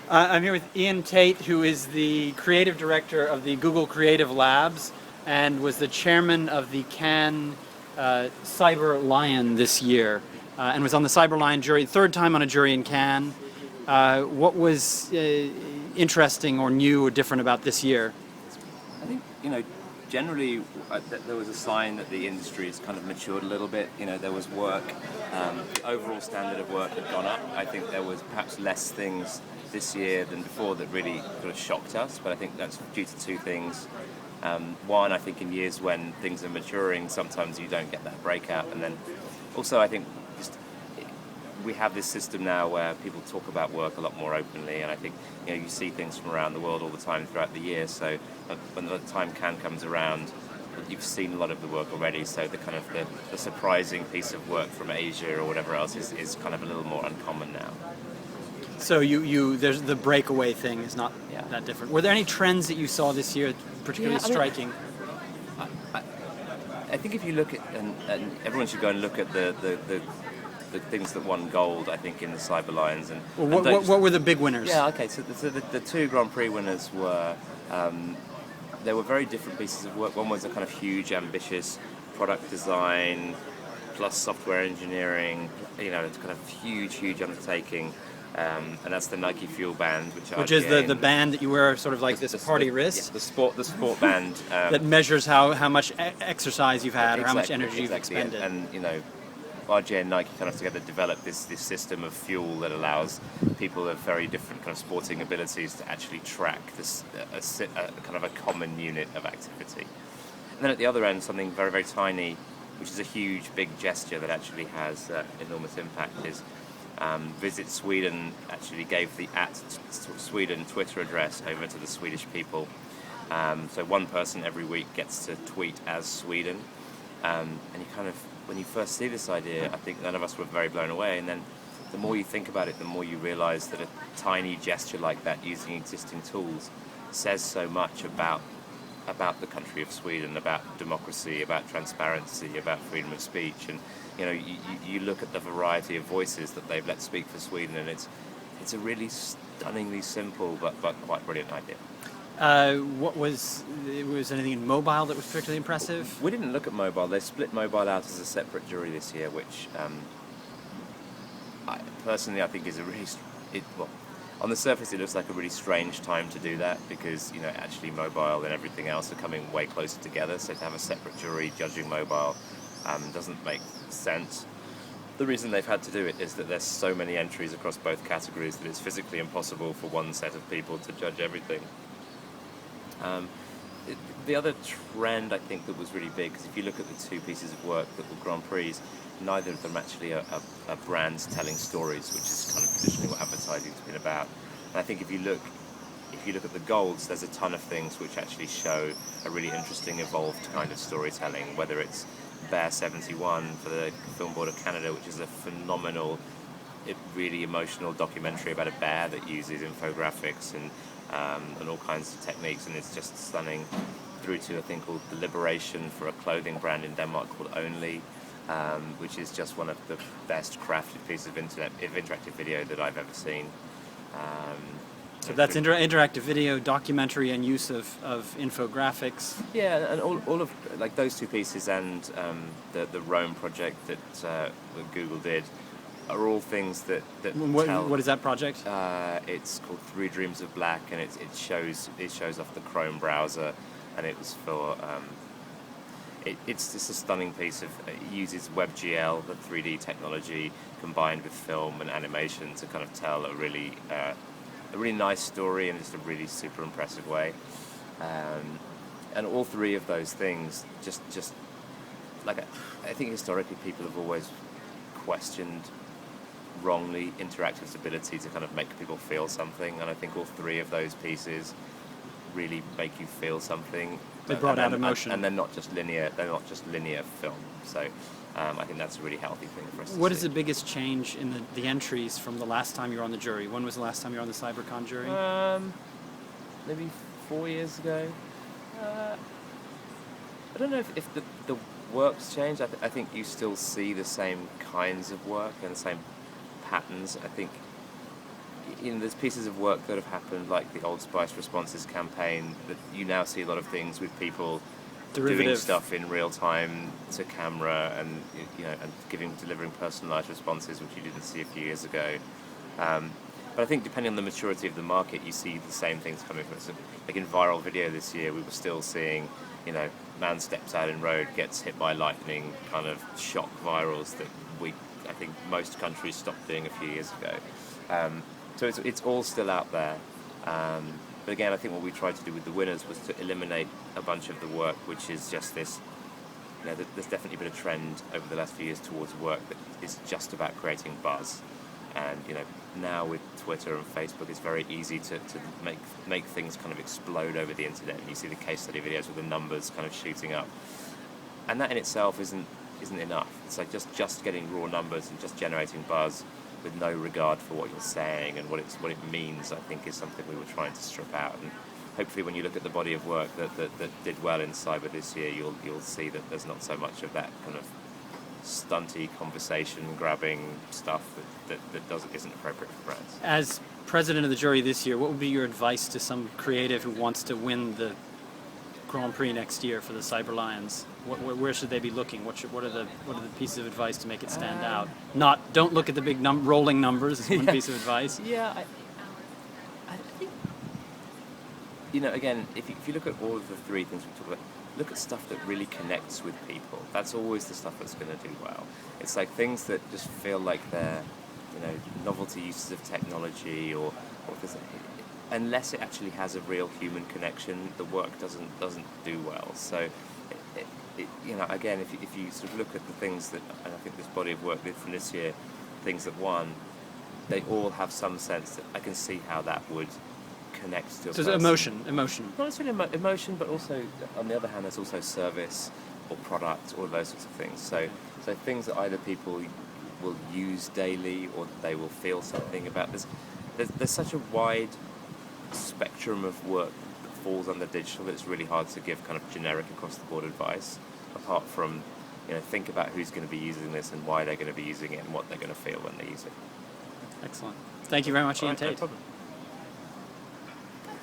I'm here with Tait, who is the creative director of the Google Creative Labs and was the chairman of the Cannes Cyber Lion this year, and was on the Cyber Lion jury, third time on a jury in Cannes. What was interesting or new or different about this year? I think, generally there was a sign that the industry has kind of matured a little bit. There was work, the overall standard of work had gone up. I think there was perhaps less things this year than before that really sort of shocked us, but I think that's due to two things. One, I think in years when things are maturing, sometimes you don't get that breakout, and then also I think just we have this system now where people talk about work a lot more openly, and I think you see things from around the world all the time throughout the year. So when the time Cannes comes around, you've seen a lot of the work already. So the surprising piece of work from Asia or whatever else is kind of a little more uncommon now. So there's the breakaway thing is not that different. Were there any trends that you saw this year particularly striking? I think if you look at, and everyone should go and look at the things that won gold, I think, in the Cyber Lions. What were the big winners? Yeah, okay, so the two Grand Prix winners were, they were very different pieces of work. One was a kind of huge, ambitious product design, plus software engineering, it's kind of huge undertaking. And that's the Nike Fuel Band, which is the band that you wear, sort of like this party wrist. Yeah, the sport band that measures how much exercise you've had, or how much energy you've expended. And RJ and Nike kind of together developed this system of fuel that allows people of very different kind of sporting abilities to actually track this a kind of a common unit of activity. And then at the other end, something very, very tiny, which is a huge, big gesture that actually has enormous impact, is Visit Sweden actually gave the @Sweden Twitter address over to the Swedish people. So one person every week gets to tweet as Sweden. And you kind of, when you first see this idea, I think none of us were very blown away. And then the more you think about it, the more you realize that a tiny gesture like that using existing tools says so much about the country of Sweden, about democracy, about transparency, about freedom of speech. And you look at the variety of voices that they've let speak for Sweden, and it's a really stunningly simple but quite brilliant idea. Was anything in mobile that was particularly impressive? We didn't look at mobile. They split mobile out as a separate jury this year, which I think is a really on the surface it looks like a really strange time to do that, because actually mobile and everything else are coming way closer together. So to have a separate jury judging mobile doesn't make sense. The reason they've had to do it is that there's so many entries across both categories that it's physically impossible for one set of people to judge everything. The other trend I think that was really big, because if you look at the two pieces of work that were Grand Prix, neither of them actually are brands telling stories, which is kind of traditionally what advertising's been about. And I think if you look at the golds, there's a ton of things which actually show a really interesting, evolved kind of storytelling, whether it's Bear 71 for the Film Board of Canada, which is a phenomenal, really emotional documentary about a bear that uses infographics and all kinds of techniques, and it's just stunning, through to a thing called The Liberation for a clothing brand in Denmark called Only, which is just one of the best crafted pieces of interactive video that I've ever seen. So that's interactive video, documentary, and use of infographics. Yeah, and all of like those two pieces and the Rome project that Google did are all things that tell. What is that project? It's called 3 Dreams of Black, and it shows off the Chrome browser, and it was for. It's just a stunning piece of. It uses WebGL, the 3D technology, combined with film and animation to kind of tell a really nice story in just a really super impressive way. And all three of those things just like I think historically people have always questioned wrongly interactive's ability to kind of make people feel something, and I think all three of those pieces really make you feel something. They brought out emotion, and they're not just linear film. So I think that's a really healthy thing for us to see. What is the biggest change in the entries from the last time you were on the jury? When was the last time you were on the CyberCon jury? Maybe 4 years ago. I don't know if the work's changed. I think you still see the same kinds of work and the same patterns. I think there's pieces of work that have happened, like the Old Spice Responses campaign, that you now see a lot of things with people doing stuff in real time to camera, and and delivering personalized responses, which you didn't see a few years ago. But I think depending on the maturity of the market, you see the same things coming from it. So, like in viral video this year, we were still seeing, man steps out in road, gets hit by lightning, kind of shock virals that I think most countries stopped doing a few years ago. So it's all still out there. But again, I think what we tried to do with the winners was to eliminate a bunch of the work, which is just this. There's definitely been a trend over the last few years towards work that is just about creating buzz. And now with Twitter and Facebook, it's very easy to make things kind of explode over the internet. And you see the case study videos with the numbers kind of shooting up, and that in itself isn't enough. It's like just getting raw numbers and just generating buzz with no regard for what you're saying and what it means. I think is something we were trying to strip out. And hopefully, when you look at the body of work that did well in cyber this year, you'll see that there's not so much of that kind of stunty conversation grabbing stuff that isn't appropriate for brands. As president of the jury this year, what would be your advice to some creative who wants to win the Grand Prix next year for the Cyber Lions? Where should they be looking? What are the pieces of advice to make it stand out? Don't look at the big rolling numbers. Is one piece of advice. Yeah, I think again, if you look at all of the three things we talked about, look at stuff that really connects with people. That's always the stuff that's going to do well. It's like things that just feel like they're, novelty uses of technology, or unless it actually has a real human connection, the work doesn't do well. So, again, if you sort of look at the things that, and I think this body of work did from this year, things that won, they all have some sense that I can see how that would connect to a person. Emotion. Not necessarily emotion, but also, on the other hand, there's also service or product, all of those sorts of things. So things that either people will use daily or they will feel something about. There's such a wide spectrum of work that falls under digital that it's really hard to give kind of generic across the board advice, apart from think about who's going to be using this and why they're going to be using it and what they're going to feel when they use it. Excellent. Thank you very much, Ian Tait. No problem.